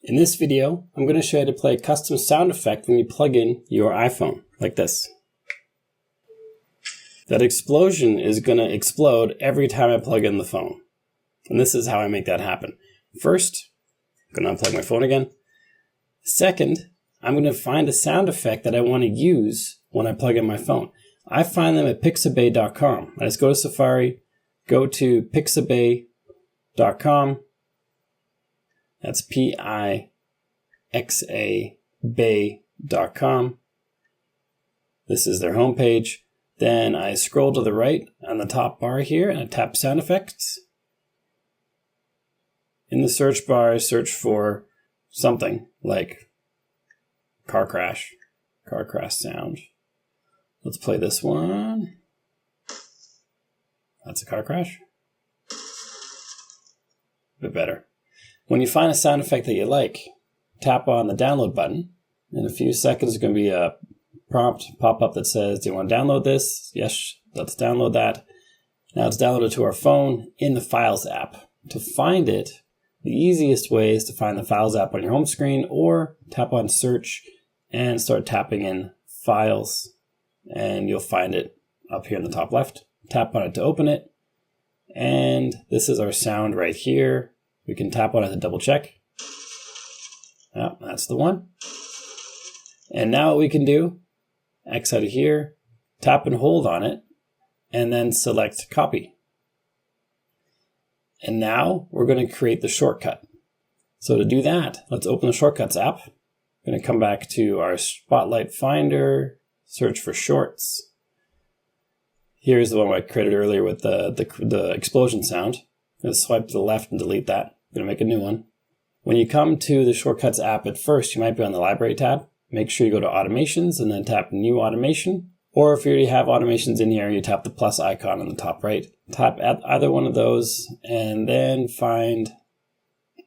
In this video, I'm going to show you how to play a custom sound effect when you plug in your iPhone, like this. That explosion is going to explode every time I plug in the phone. And this is how I make that happen. First, I'm going to unplug my phone again. Second, I'm going to find a sound effect that I want to use when I plug in my phone. I find them at Pixabay.com. I just go to Safari, go to Pixabay.com. That's Pixabay.com. This is their homepage. Then I scroll to the right on the top bar here and I tap sound effects. In the search bar, I search for something like car crash sound. Let's play this one. That's a car crash. A bit better. When you find a sound effect that you like, tap on the download button. In a few seconds, there's going to be a prompt pop-up that says, do you want to download this? Yes, let's download that. Now it's downloaded to our phone in the Files app. To find it, the easiest way is to find the Files app on your home screen or tap on search and start tapping in Files, and you'll find it up here in the top left. Tap on it to open it, and this is our sound right here. We can tap on it to double check. Yeah, that's the one. And now what we can do, X out of here, tap and hold on it, and then select copy. And now we're going to create the shortcut. So to do that, let's open the Shortcuts app. I'm going to come back to our Spotlight Finder, search for Shorts. Here's the one I created earlier with the explosion sound. I'm going to swipe to the left and delete that. I'm going to make a new one. When you come to the Shortcuts app at first, you might be on the Library tab. Make sure you go to Automations and then tap New Automation. Or if you already have automations in here, you tap the plus icon on the top right. Tap at either one of those and then find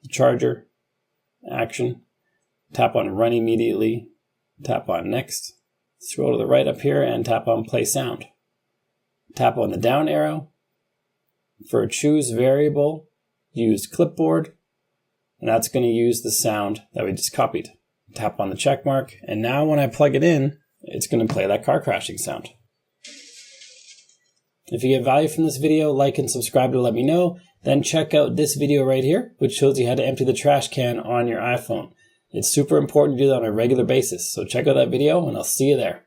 the charger action. Tap on Run Immediately. Tap on Next. Scroll to the right up here and tap on Play Sound. Tap on the down arrow. For Choose Variable, use Clipboard. And that's going to use the sound that we just copied. Tap on the check mark. And now when I plug it in, it's going to play that car crashing sound. If you get value from this video, like and subscribe to let me know. Then check out this video right here, which shows you how to empty the trash can on your iPhone. It's super important to do that on a regular basis. So check out that video and I'll see you there.